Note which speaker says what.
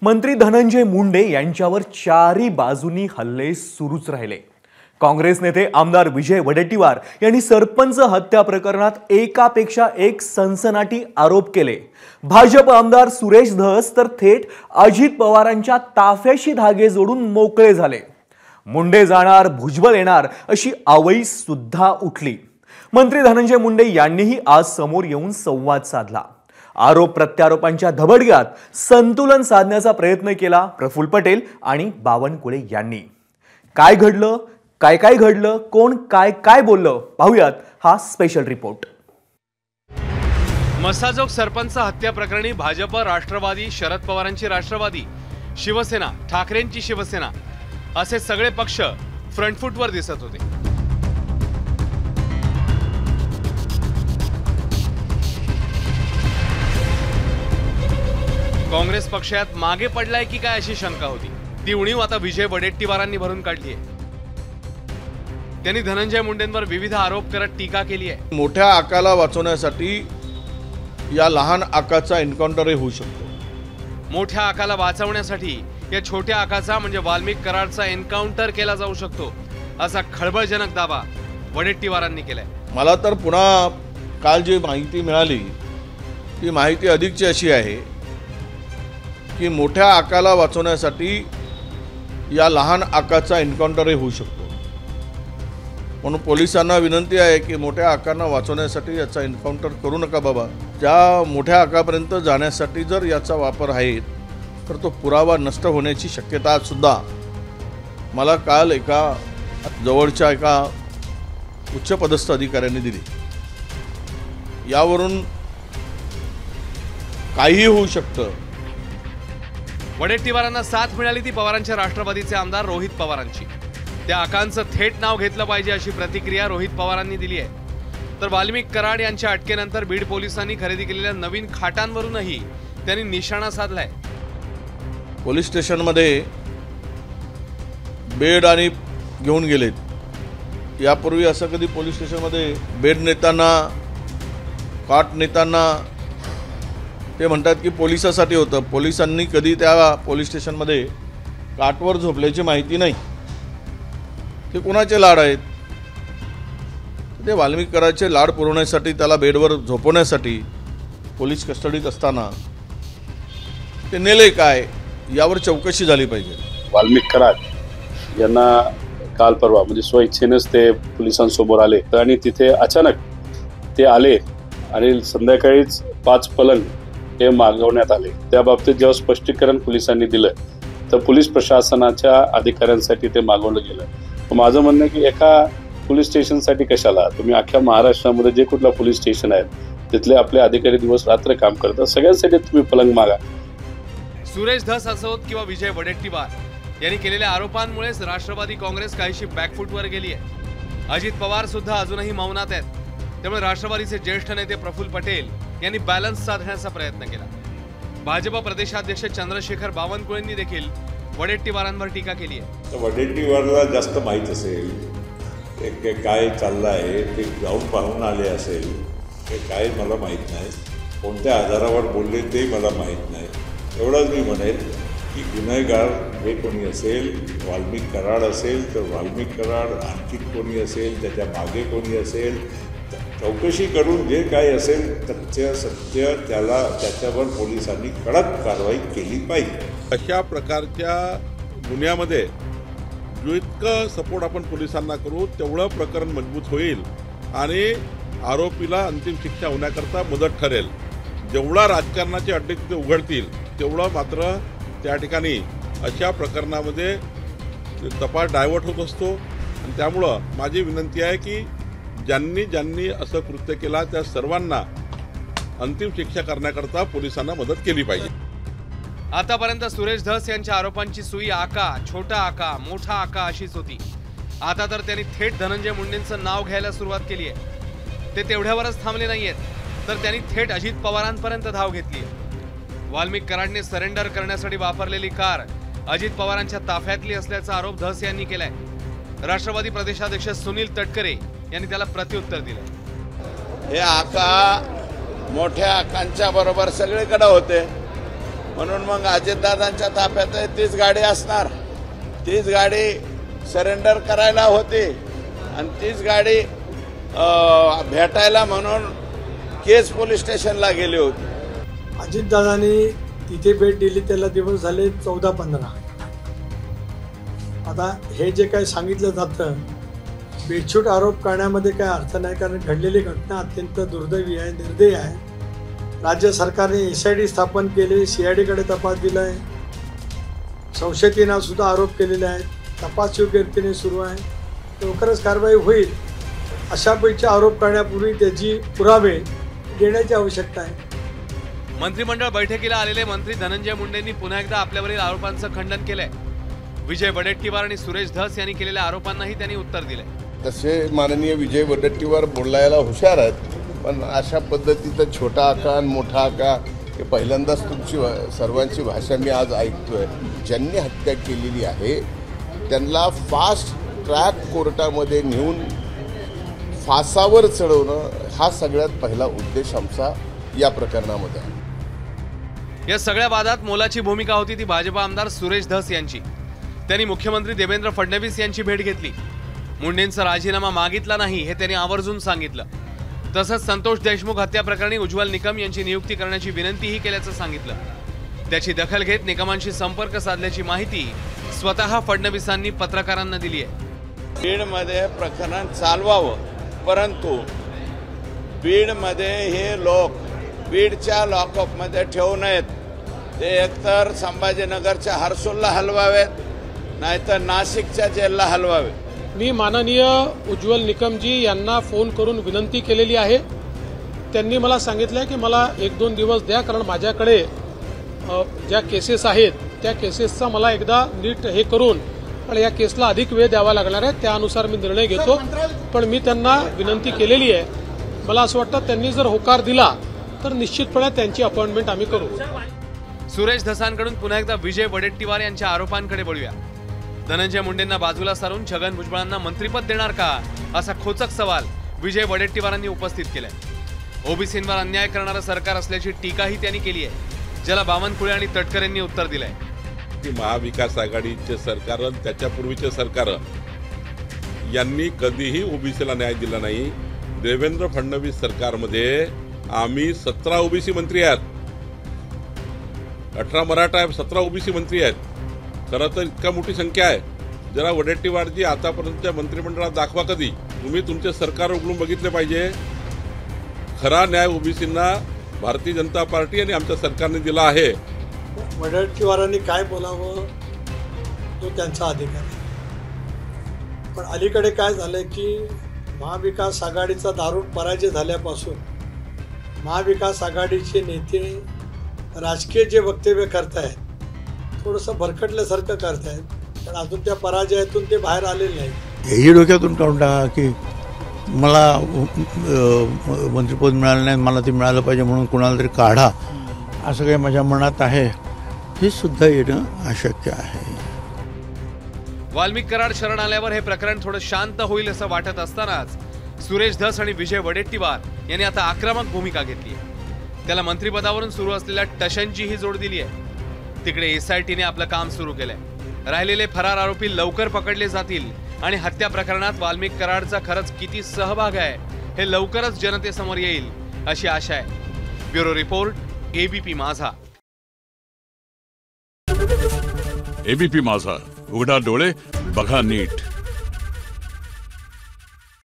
Speaker 1: मंत्री धनंजय मुंडे यांच्यावर चारी बाजूनी हल्ले सुरूच राहिले। काँग्रेस नेते आमदार विजय वडेट्टीवार यांनी सरपंच हत्या प्रकरणात एकापेक्षा एक सनसनाटी आरोप केले। भाजप आमदार सुरेश धस तर थेट अजित पवारांच्या ताफ्याशी धागे जोडून मोकळे झाले। मुंडे जाणार भुजबळ येणार अशी आवई सुद्धा उठली। मंत्री धनंजय मुंडे यांनीही आज समोर येऊन संवाद साधला। आरोप प्रत्यारोपांच्या धबडग्यात संतुलन साधण्याचा प्रयत्न केला प्रफुल्ल पटेल आणि बावनकुळे यांनी। काय घडलं, काय घडलं, कोण काय बोललं, पाहूयात हा स्पेशल रिपोर्ट।
Speaker 2: मसाजोग सरपंच हत्या प्रकरणी भाजप, राष्ट्रवादी, शरद पवारांची राष्ट्रवादी, शिवसेना, ठाकरेंची शिवसेना असे सगळे पक्ष फ्रंट फूटवर दिसत होते। काँग्रेस पक्षात मागे पडलाय की काय अशी शंका होती। ती उणीव आता विजय वडेट्टीवारांनी भरून काढली आहे। त्यांनी धनंजय मुंडेंवर विविध आरोप करत टीका केली आहे।
Speaker 3: मोठ्या आकाला वाचवण्यासाठी या लहान आकाचा एन्काउंटर होऊ शकतो।
Speaker 2: मोठ्या आकाला वाचवण्यासाठी या छोट्या आकाचा म्हणजे वाल्मिक कराडचा एन्काउंटर केला जाऊ शकतो असा खळबळजनक दावा वडेट्टीवारांनी केलाय।
Speaker 3: मला तर पुन्हा काल जी माहिती मिळाली ती माहिती अधिकची अशी आहे की मोठ्या आकाला वाचवण्यासाठी या लहान आकाचा एन्काउंटर होऊ शकतो। म्हणून पोलिसांना विनंती आहे की मोठ्या आकांना वाचवण्यासाठी याचा एन्काउंटर करू नका बाबा। ज्या मोठ्या आकापर्यंत जाण्यासाठी जर याचा वापर आहे तर तो पुरावा नष्ट होण्याची शक्यता सुद्धा मला काल एका जवळच्या एका उच्चपदस्थ अधिकाऱ्यांनी दिली। यावरून काहीही होऊ शकतं।
Speaker 2: वडेट्टीवारांना साथ मिळाली ती पवारांच्या राष्ट्रवादीचे आमदार रोहित पवारांची। त्या आकांचं थेट नाव घेतलं पाहिजे अशी प्रतिक्रिया रोहित पवारांनी दिली आहे। तर वाल्मिक कराड यांच्या अटकेनंतर बीड पोलिसांनी खरेदी केलेल्या नवीन खाटांवरूनही त्यांनी निशाणा साधलाय।
Speaker 3: पोलीस स्टेशनमध्ये बेड आणि घेऊन गेलेत। यापूर्वी असं कधी पोलीस स्टेशनमध्ये बेड नेताना, काट नेताना ते म्हणतात की पोलिसासाठी होतं। पोलिसांनी कधी त्या पोलीस स्टेशनमध्ये काटवर झोपल्याची माहिती नाही। ते कोणाचे लाड आहेत? ते वाल्मिक कराडचे लाड पुरवण्यासाठी, त्याला बेडवर झोपवण्यासाठी पोलीस कस्टडीत असताना ते नेले काय यावर चौकशी झाली पाहिजे।
Speaker 4: वाल्मिक कराड यांना काल परवा म्हणजे स्वइच्छेनेच ते पोलिसांसमोर आले आणि तिथे अचानक ते आले आणि संध्याकाळीच 5 पलंग हे मागवण्यात आले। त्या बाबतीत जेव्हा स्पष्टीकरण पोलिसांनी दिलं तर पोलीस प्रशासनाच्या अधिकाऱ्यांसाठी ते मागवलं गेलं। माझं म्हणणं की एका पोलीस स्टेशनसाठी कशाला, तुम्ही अख्ख्या महाराष्ट्रामध्ये जे कुठला पोलीस स्टेशन आहेत तिथले आपले अधिकारी दिवस रात्र काम करतात, सगळ्यांसाठी तुम्ही पलंग मागा।
Speaker 2: सुरेश धस असोत किंवा विजय वडेट्टीवार यांनी केलेल्या आरोपांमुळेच राष्ट्रवादी काँग्रेस काहीशी बॅकफूटवर गेली आहे। अजित पवार सुद्धा अजूनही मौनात आहेत। त्यामुळे राष्ट्रवादीचे ज्येष्ठ नेते प्रफुल्ल पटेल यांनी बॅलन्स साधण्याचा प्रयत्न केला। भाजप प्रदेशाध्यक्ष चंद्रशेखर बावनकुळेंनी देखील वडेट्टीवारांवर टीका केली आहे।
Speaker 5: वडेट्टीवारला जास्त माहीत असेल काय चाललं आहे, ते जाऊन पाहून आले असेल, ते काय मला माहीत नाही। कोणत्या आधारावर बोलले ते मला माहीत नाही। एवढंच मी म्हणेन की गुन्हेगार हे कोणी असेल, वाल्मिक कराड असेल तर वाल्मिक कराड, आणखी कोणी असेल, त्याच्या मागे कोणी असेल, चौकशी करून जे काय असेल तथ्य सत्य त्याच्यावर पोलिसांनी कडक कारवाई केली पाहिजे।
Speaker 6: अशा प्रकारच्या गुन्ह्यामध्ये जो इतकं सपोर्ट आपण पोलिसांना करू तेवढं प्रकरण मजबूत होईल आणि आरोपीला अंतिम शिक्षा होण्याकरता मदत ठरेल। जेवढा राजकारणाचे अड्डे तिथे उघडतील तेवढं मात्र त्या ठिकाणी अशा प्रकरणामध्ये तपास डायव्हर्ट होत असतो। आणि त्यामुळं माझी विनंती आहे की ज्यांनी असं कृत्य केला त्या सर्वांना अंतिम शिक्षा करण्याकरता पोलिसांना मदत केली पाहिजे।
Speaker 2: आतापर्यंत सुरेश धस यांच्या आरोपांची सुई आका, छोटा आका, मोठा आका अशीच होती। आता तर त्यांनी थेट धनंजय मुंडेंचं नाव घ्यायला सुरुवात केली आहे। ते तेवढ्यावरच थांबले नाहीयेत, तर त्यांनी थेट अजित पवारांपर्यंत धाव घेतली आहे। वाल्मिक कराडने सरेंडर करण्यासाठी वापरलेली कार अजित पवारांच्या ताफ्यातली असल्याचा आरोप धस यांनी केलाय। राष्ट्रवादी प्रदेशाध्यक्ष सुनील तटकरे यांनी त्याला प्रत्युत्तर दिलं।
Speaker 7: हे आका मोठ्या आकांच्या बरोबर सगळीकडे होते।
Speaker 3: म्हणून मग अजितदादांच्या ताफ्यात आहे तीच गाडी असणार, तीच गाडी सरेंडर करायला होती आणि तीच गाडी भेटायला म्हणून केज पोलीस स्टेशनला गेली होती.
Speaker 7: अजितदादांनी तिथे भेट दिली त्याला दिवस झाले 14-15. आता हे जे काही सांगितलं जातं बेछूट आरोप करण्यामध्ये काही अर्थ नाही, कारण घडलेली घटना अत्यंत दुर्दैवी आहे, निर्दयी आहे. राज्य सरकारने SIT स्थापन केली, CIDकडे तपास दिला आहे, संशयितांना सुद्धा आरोप केलेले आहेत, तपास योग्य रीतीने सुरू आहे, लवकरच कारवाई होईल. अशापैकी आरोप करण्यापूर्वी त्याची पुरावे देण्याची आवश्यकता आहे.
Speaker 2: मंत्रिमंडळ बैठकीला आलेले मंत्री धनंजय मुंडेंनी पुन्हा एकदा आपल्यावरील आरोपांचं खंडन केलंय. विजय वडेट्टीवार आणि सुरेश धस यांनी केलेल्या आरोपांनाही त्यांनी उत्तर दिलंय.
Speaker 3: तसे माननीय विजय वडेट्टीवार बोलायला हुशार आहेत, पण अशा पद्धतीचं छोटा आका आणि मोठा आका हे पहिल्यांदाच तुमची सर्वांची भाषा मी आज ऐकतोय. ज्यांनी हत्या केलेली आहे त्यांना फास्ट ट्रॅक कोर्टामध्ये नेऊन फासावर चढवणं हा सगळ्यात पहिला उद्देश आमचा या प्रकरणामध्ये आहे.
Speaker 2: या सगळ्या वादात मोलाची भूमिका होती ती भाजपा आमदार सुरेश धस यांची. त्यांनी मुख्यमंत्री देवेंद्र फडणवीस यांची भेट घेतली. मुंडेंचा राजीनामा मागितला नाही हे त्यांनी आवर्जून सांगितलं. तसंच संतोष देशमुख हत्या प्रकरणी उज्ज्वल निकम यांची नियुक्ती करण्याची विनंतीही केल्याचं सांगितलं. त्याची दखल घेत निकमांशी संपर्क साधल्याची माहिती स्वतः फडणवीसांनी पत्रकारांना दिली आहे.
Speaker 3: बीडमध्ये प्रकरण चालवावं, परंतु बीडमध्ये हे लोक बीडच्या लॉकअपमध्ये ठेवू नयेत. ते एकतर संभाजीनगरच्या हर्सूलला हलवावेत, नाहीतर नाशिकच्या जेलला हलवावे.
Speaker 8: मी माननीय उज्ज्वल निकमजी यांना फोन करून विनंती केलेली आहे. त्यांनी मला सांगितलं की मला 1-2 दिवस द्या, कारण माझ्याकडे ज्या केसेस आहेत त्या केसेसचा मला एकदा नीट हे करून आणि या केसला अधिक वेळ द्यावा लागणार आहे, त्यानुसार मी निर्णय घेतो. पण मी त्यांना विनंती केलेली आहे. मला असं वाटतं त्यांनी जर होकार दिला तर निश्चितपणे त्यांची अपॉइंटमेंट आम्ही करू.
Speaker 2: सुरेश धसांकडून पुन्हा एकदा विजय वडेट्टीवार यांच्या आरोपांकडे वळूया. धनंजय मुंडेंना बाजूला सारून छगन भुजबळांना मंत्रिपद देणार का, असा खोचक सवाल विजय वडेट्टीवारांनी उपस्थित केलाय. ओबीसींवर अन्याय करणारं सरकार असल्याची टीकाही त्यांनी केली आहे, ज्याला बावनकुळे आणि तटकरेंनी उत्तर दिलंय.
Speaker 6: महाविकास आघाडीचे सरकार, त्याच्यापूर्वीचे सरकार यांनी कधीही ओबीसीला न्याय दिला नाही. देवेंद्र फडणवीस सरकारमध्ये आम्ही 17 ओबीसी मंत्री आहेत, 18 मराठा आहेत, 17 ओबीसी मंत्री आहेत. खरं तर इतका मोठी संख्या आहे. जरा वडेट्टीवारजी आतापर्यंतच्या मंत्रिमंडळात दाखवा कधी. तुम्ही तुमचे सरकार उघडून बघितले पाहिजे. खरा न्याय ओबीसींना भारतीय जनता पार्टी आणि आमच्या सरकारने दिला आहे.
Speaker 7: वडेट्टीवारांनी काय बोलावं तो त्यांचा अधिकार आहे. पण अलीकडे काय झालंय की महाविकास आघाडीचा दारुण पराजय झाल्यापासून महाविकास आघाडीचे नेते राजकीय जे वक्तव्य करतायत थोडंसं भरकटल्यासारखं करतायत, पण अजून त्या पराजयातून ते बाहेर आलेले नाही.
Speaker 9: हेही डोक्यातून काढून टाका की मला मंत्रिपद मिळालं नाही, मला ते मिळालं पाहिजे म्हणून कुणाला तरी काढा, असं काही माझ्या मनात आहे. हे सुद्धा येणं अशक्य आहे.
Speaker 2: वाल्मिक कराड शरण आल्यावर हे प्रकरण थोडं शांत होईल असं वाटत असतानाच सुरेश धस आणि विजय वडेट्टीवार यांनी आता आक्रमक भूमिका घेतली आहे. त्याला मंत्रिपदावरून सुरू असलेल्या टशनचीही जोड दिली आहे. तिकडे SITने आपलं काम सुरू केलंय. राहिलेले फरार आरोपी लवकर पकडले जातील आणि हत्या प्रकरणात वाल्मिक कराडचा खरंच किती सहभाग आहे हे लवकरच जनतेसमोर येईल अशी आशा आहे. ब्युरो रिपोर्ट, ABP माझा.
Speaker 10: ABP माझा, उघडा डोळे बघा नीट.